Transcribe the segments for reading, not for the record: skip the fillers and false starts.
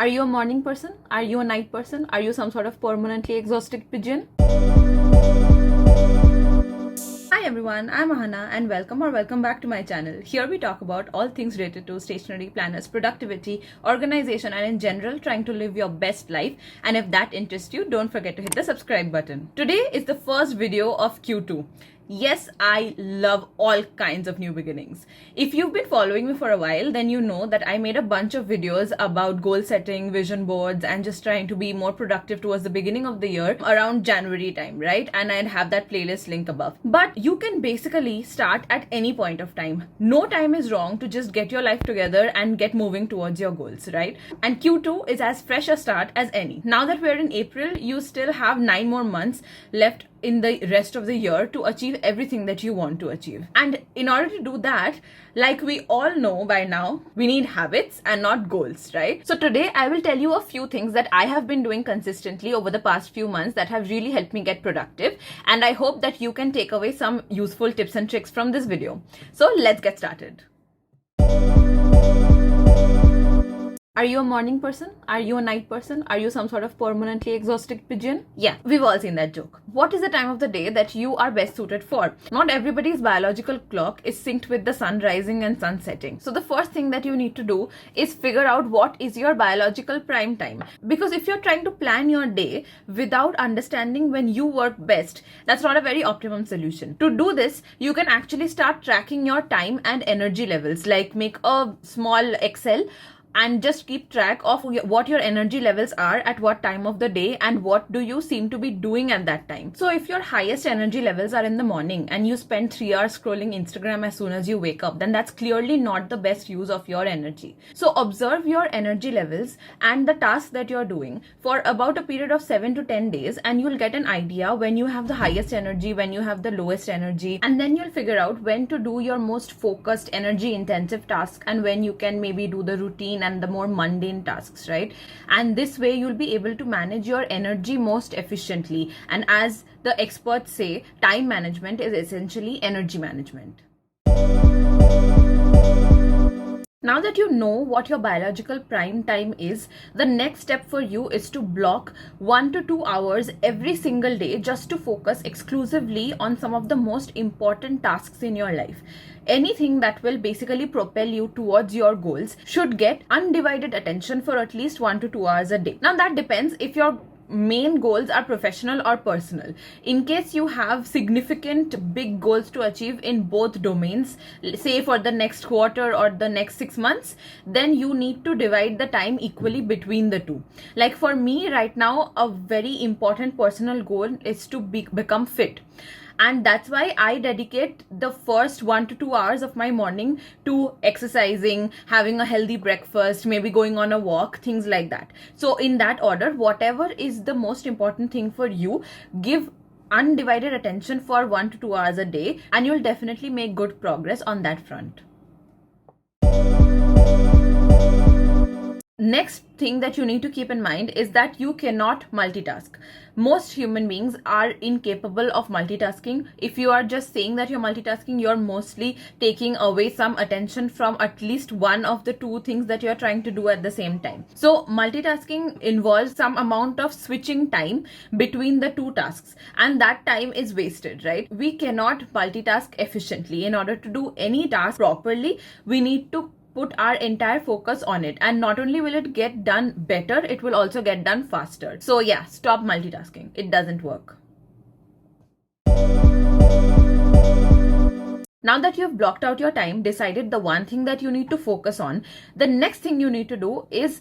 Are you a morning person? Are you a night person? Are you some sort of permanently exhausted pigeon? Hi everyone, I'm Ahana and welcome back to my channel. Here we talk about all things related to stationery, planners, productivity, organization and in general trying to live your best life. And if that interests you, don't forget to hit the subscribe button. Today is the first video of Q2. Yes, I love all kinds of new beginnings. If you've been following me for a while, then you know that I made a bunch of videos about goal setting, vision boards, and just trying to be more productive towards the beginning of the year around January time, right? And I'd have that playlist link above. But you can basically start at any point of time. No time is wrong to just get your life together and get moving towards your goals, right? And Q2 is as fresh a start as any. Now that we're in April, you still have 9 more months left in the rest of the year to achieve everything that you want to achieve. And in order to do that, like we all know by now, we need habits and not goals, right? So today I will tell you a few things that I have been doing consistently over the past few months that have really helped me get productive. And I hope that you can take away some useful tips and tricks from this video. So let's get started. Are you a morning person? Are you a night person? Are you some sort of permanently exhausted pigeon? Yeah, we've all seen that joke. What is the time of the day that you are best suited for? Not everybody's biological clock is synced with the sun rising and sun setting. So the first thing that you need to do is figure out what is your biological prime time. Because if you're trying to plan your day without understanding when you work best, that's not a very optimum solution. To do this, you can actually start tracking your time and energy levels, like make a small Excel and just keep track of what your energy levels are at what time of the day and what do you seem to be doing at that time. So if your highest energy levels are in the morning and you spend 3 hours scrolling Instagram as soon as you wake up, then that's clearly not the best use of your energy. So observe your energy levels and the tasks that you're doing for about a period of 7 to 10 days, and you'll get an idea when you have the highest energy, when you have the lowest energy, and then you'll figure out when to do your most focused energy intensive tasks and when you can maybe do the routine and the more mundane tasks, right? And this way you'll be able to manage your energy most efficiently. And as the experts say, time management is essentially energy management. Now that you know what your biological prime time is, the next step for you is to block 1 to 2 hours every single day just to focus exclusively on some of the most important tasks in your life. Anything that will basically propel you towards your goals should get undivided attention for at least 1 to 2 hours a day. Now that depends if your main goals are professional or personal. In case you have significant big goals to achieve in both domains, say for the next quarter or the next 6 months, then you need to divide the time equally between the two. Like for me right now, a very important personal goal is to become fit. And that's why I dedicate the first 1 to 2 hours of my morning to exercising, having a healthy breakfast, maybe going on a walk, things like that. So in that order, whatever is the most important thing for you, give undivided attention for 1 to 2 hours a day, and you'll definitely make good progress on that front. Next thing that you need to keep in mind is that you cannot multitask. Most human beings are incapable of multitasking. If you are just saying that you're multitasking, you're mostly taking away some attention from at least one of the two things that you're trying to do at the same time. So multitasking involves some amount of switching time between the two tasks, and that time is wasted, right? We cannot multitask efficiently. In order to do any task properly, we need to put our entire focus on it, and not only will it get done better, it will also get done faster. So yeah, stop multitasking. It doesn't work. Now that you've blocked out your time, decided the one thing that you need to focus on, the next thing you need to do is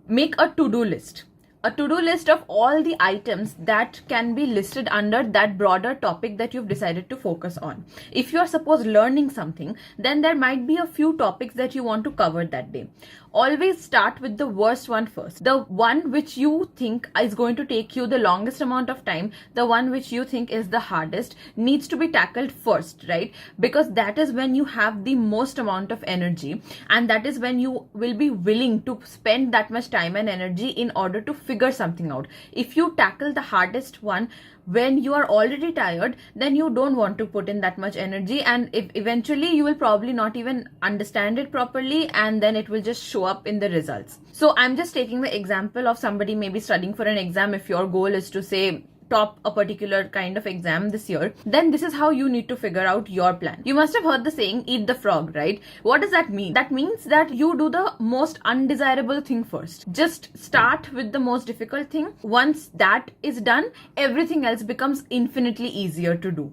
make a to-do list. A to-do list of all the items that can be listed under that broader topic that you've decided to focus on. If you're suppose learning something, then there might be a few topics that you want to cover that day. Always start with the worst one first. The one which you think is going to take you the longest amount of time, the one which you think is the hardest, needs to be tackled first, right? Because that is when you have the most amount of energy, and that is when you will be willing to spend that much time and energy in order to figure something out. If you tackle the hardest one when you are already tired, then you don't want to put in that much energy, and if eventually you will probably not even understand it properly, and then it will just show up in the results. So I'm just taking the example of somebody maybe studying for an exam. If your goal is to say top a particular kind of exam this year, then this is how you need to figure out your plan. You must have heard the saying, eat the frog, right? What does that mean? That means that you do the most undesirable thing first. Just start with the most difficult thing. Once that is done, everything else becomes infinitely easier to do.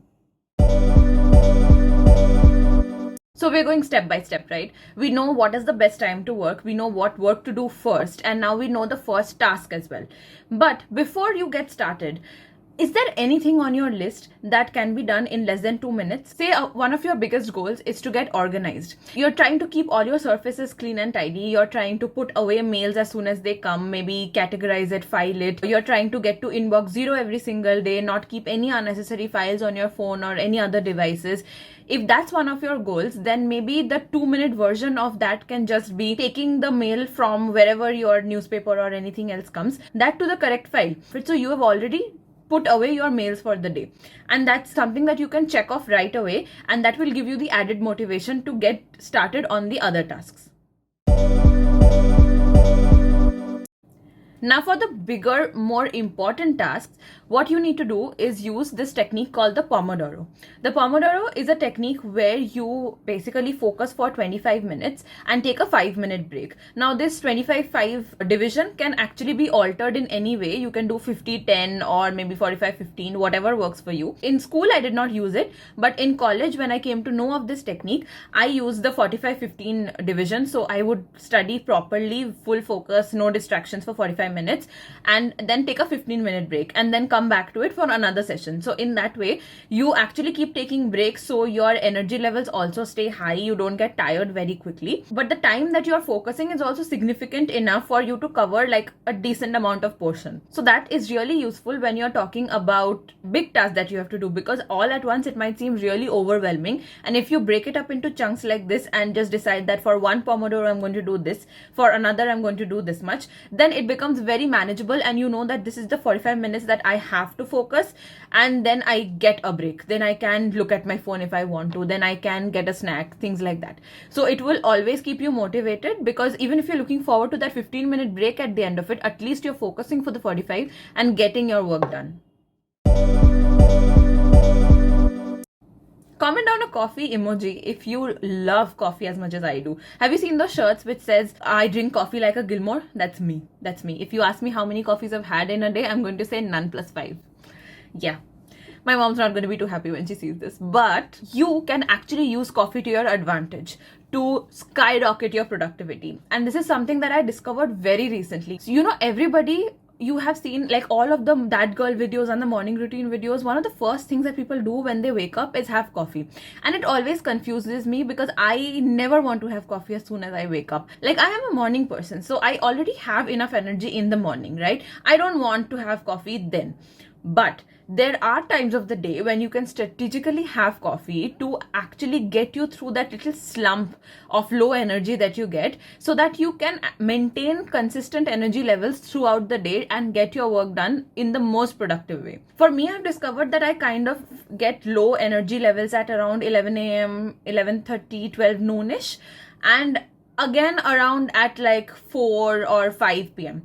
So we're going step by step, right? We know what is the best time to work. We know what work to do first. And now we know the first task as well. But before you get started, is there anything on your list that can be done in less than 2 minutes? Say one of your biggest goals is to get organized. You're trying to keep all your surfaces clean and tidy. You're trying to put away mails as soon as they come, maybe categorize it, file it. You're trying to get to inbox 0 every single day, not keep any unnecessary files on your phone or any other devices. If that's one of your goals, then maybe the 2-minute version of that can just be taking the mail from wherever your newspaper or anything else comes, that to the correct file. So you have already put away your mails for the day, and that's something that you can check off right away, and that will give you the added motivation to get started on the other tasks. Now for the bigger, more important tasks, what you need to do is use this technique called the Pomodoro. The Pomodoro is a technique where you basically focus for 25 minutes and take a 5-minute break. Now this 25-5 division can actually be altered in any way. You can do 50-10 or maybe 45-15, whatever works for you. In school, I did not use it, but in college, when I came to know of this technique, I used the 45-15 division. So I would study properly, full focus, no distractions for 45 minutes, and then take a 15-minute break and then come back to it for another session. So in that way, you actually keep taking breaks, so your energy levels also stay high. You don't get tired very quickly, but the time that you're focusing is also significant enough for you to cover like a decent amount of portion. So that is really useful when you're talking about big tasks that you have to do, because all at once it might seem really overwhelming. And if you break it up into chunks like this and just decide that for one Pomodoro I'm going to do this, for another I'm going to do this much, then it becomes very manageable, and you know that this is the 45 minutes that I have to focus, and then I get a break. Then I can look at my phone if I want to, then I can get a snack, things like that. So it will always keep you motivated, because even if you're looking forward to that 15-minute break at the end of it, at least you're focusing for the 45 and getting your work done. Comment down a coffee emoji if you love coffee as much as I do. Have you seen those shirts which says, I drink coffee like a Gilmore? That's me. That's me. If you ask me how many coffees I've had in a day, I'm going to say none plus 5. Yeah. My mom's not going to be too happy when she sees this. But you can actually use coffee to your advantage to skyrocket your productivity. And this is something that I discovered very recently. So, you know, everybody, you have seen like all of the that girl videos and the morning routine videos, one of the first things that people do when they wake up is have coffee. And it always confuses me, because I never want to have coffee as soon as I wake up. Like, I am a morning person, so I already have enough energy in the morning, right? I don't want to have coffee then. But there are times of the day when you can strategically have coffee to actually get you through that little slump of low energy that you get, so that you can maintain consistent energy levels throughout the day and get your work done in the most productive way. For me, I've discovered that I kind of get low energy levels at around 11 a.m., 11:30, 12 noonish, and again around at like 4 or 5 p.m.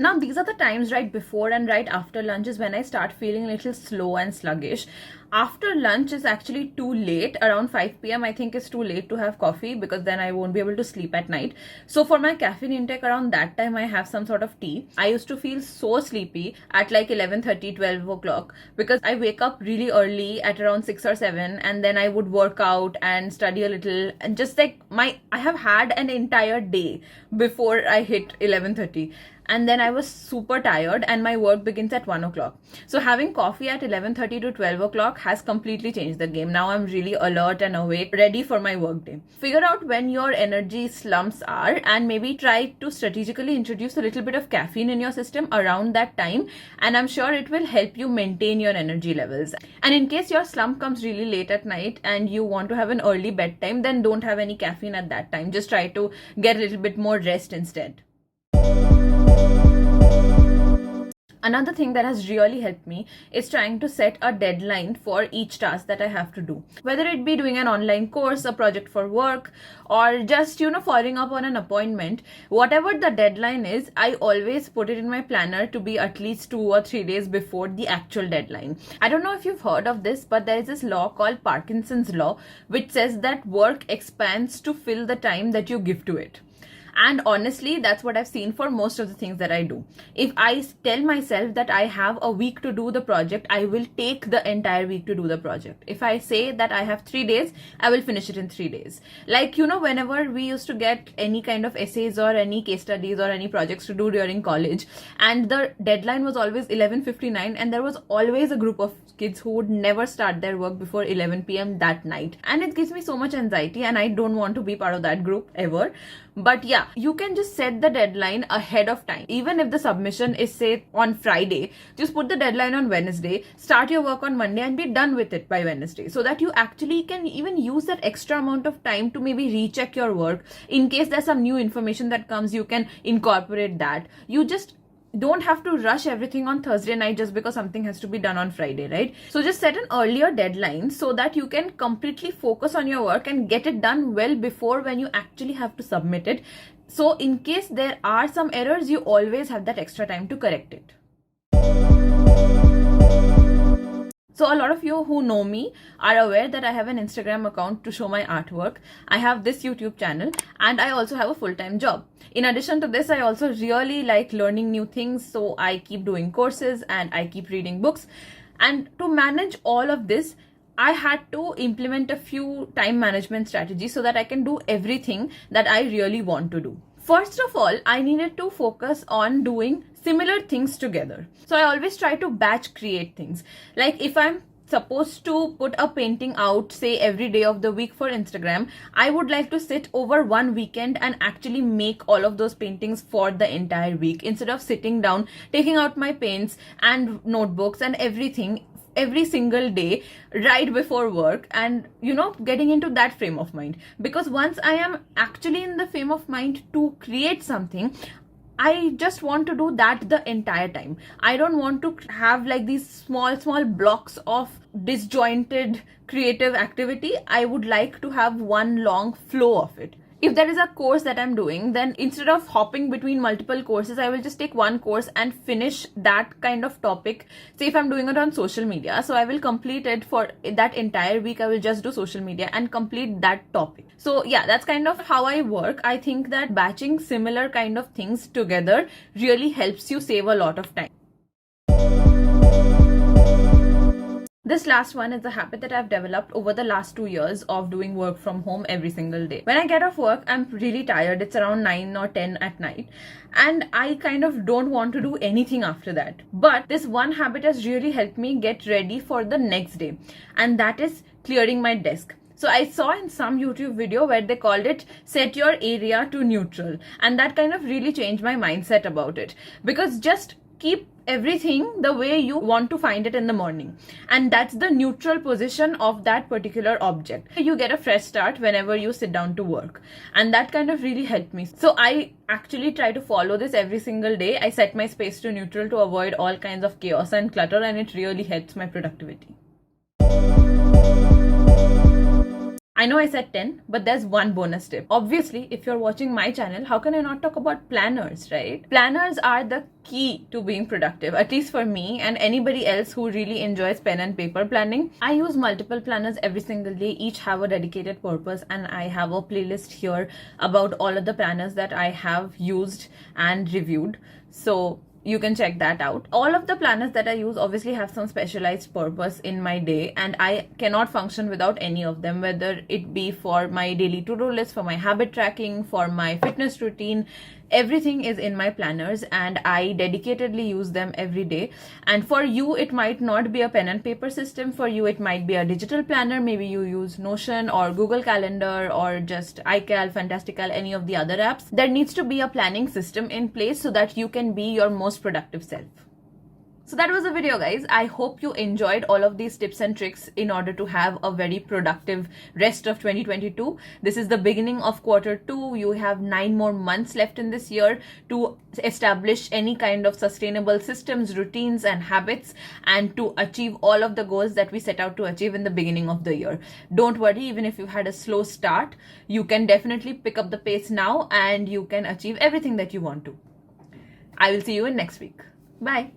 Now, these are the times right before and right after lunch is when I start feeling a little slow and sluggish. After lunch is actually too late. Around 5 p.m. I think it's too late to have coffee, because then I won't be able to sleep at night. So for my caffeine intake, around that time I have some sort of tea. I used to feel so sleepy at like 11:30, 12 o'clock, because I wake up really early at around 6 or 7, and then I would work out and study a little, and just like I have had an entire day before I hit 11:30. And then I was super tired, and my work begins at 1 o'clock. So having coffee at 11:30 to 12 o'clock has completely changed the game. Now I'm really alert and awake, ready for my work day. Figure out when your energy slumps are, and maybe try to strategically introduce a little bit of caffeine in your system around that time. And I'm sure it will help you maintain your energy levels. And in case your slump comes really late at night and you want to have an early bedtime, then don't have any caffeine at that time. Just try to get a little bit more rest instead. Another thing that has really helped me is trying to set a deadline for each task that I have to do. Whether it be doing an online course, a project for work, or just, following up on an appointment, whatever the deadline is, I always put it in my planner to be at least 2 or 3 days before the actual deadline. I don't know if you've heard of this, but there is this law called Parkinson's law, which says that work expands to fill the time that you give to it. And honestly, that's what I've seen for most of the things that I do. If I tell myself that I have a week to do the project, I will take the entire week to do the project. If I say that I have 3 days, I will finish it in 3 days. Like, whenever we used to get any kind of essays or any case studies or any projects to do during college, and the deadline was always 11:59, and there was always a group of kids who would never start their work before 11 p.m. that night. And it gives me so much anxiety, and I don't want to be part of that group ever. But yeah, you can just set the deadline ahead of time. Even if the submission is, say, on Friday, just put the deadline on Wednesday, start your work on Monday, and be done with it by Wednesday, so that you actually can even use that extra amount of time to maybe recheck your work. In case there's some new information that comes, you can incorporate that. You just don't have to rush everything on Thursday night just because something has to be done on Friday, right? So just set an earlier deadline so that you can completely focus on your work and get it done well before when you actually have to submit it. So in case there are some errors, you always have that extra time to correct it. So a lot of you who know me are aware that I have an Instagram account to show my artwork. I have this YouTube channel, and I also have a full-time job. In addition to this, I also really like learning new things, so I keep doing courses and I keep reading books. And to manage all of this, I had to implement a few time management strategies so that I can do everything that I really want to do. First of all, I needed to focus on doing similar things together. So I always try to batch create things. Like if I'm supposed to put a painting out, say every day of the week for Instagram, I would like to sit over one weekend and actually make all of those paintings for the entire week, instead of sitting down, taking out my paints and notebooks and everything every single day right before work, and getting into that frame of mind. Because once I am actually in the frame of mind to create something, I just want to do that the entire time. I don't want to have like these small blocks of disjointed creative activity. I would like to have one long flow of it. If there is a course that I'm doing, then instead of hopping between multiple courses, I will just take one course and finish that kind of topic. Say if I'm doing it on social media, so I will complete it for that entire week. I will just do social media and complete that topic. So yeah, that's kind of how I work. I think that batching similar kind of things together really helps you save a lot of time. This last one is a habit that I've developed over the last 2 years of doing work from home every single day. When I get off work, I'm really tired. It's around 9 or 10 at night, and I kind of don't want to do anything after that. But this one habit has really helped me get ready for the next day, and that is clearing my desk. So I saw in some YouTube video where they called it set your area to neutral, and that kind of really changed my mindset about it, because just keep everything the way you want to find it in the morning, and that's the neutral position of that particular object. You get a fresh start whenever you sit down to work, and that kind of really helped me. So I actually try to follow this every single day. I set my space to neutral to avoid all kinds of chaos and clutter, and it really helps my productivity. I know I said 10, but there's one bonus tip. Obviously, if you're watching my channel, how can I not talk about planners, right? Planners are the key to being productive, at least for me and anybody else who really enjoys pen and paper planning. I use multiple planners every single day. Each have a dedicated purpose, and I have a playlist here about all of the planners that I have used and reviewed. So you can check that out. All of the planners that I use obviously have some specialized purpose in my day, and I cannot function without any of them, whether it be for my daily to-do list, for my habit tracking, for my fitness routine. Everything is in my planners, and I dedicatedly use them every day. And for you, it might not be a pen and paper system. For you, it might be a digital planner. Maybe you use Notion or Google Calendar or just iCal, Fantastical, any of the other apps. There needs to be a planning system in place so that you can be your most productive self. So that was the video, guys. I hope you enjoyed all of these tips and tricks in order to have a very productive rest of 2022. This is the beginning of Q2. You have 9 more months left in this year to establish any kind of sustainable systems, routines, and habits, and to achieve all of the goals that we set out to achieve in the beginning of the year. Don't worry, even if you've had a slow start, you can definitely pick up the pace now and you can achieve everything that you want to. I will see you in next week. Bye.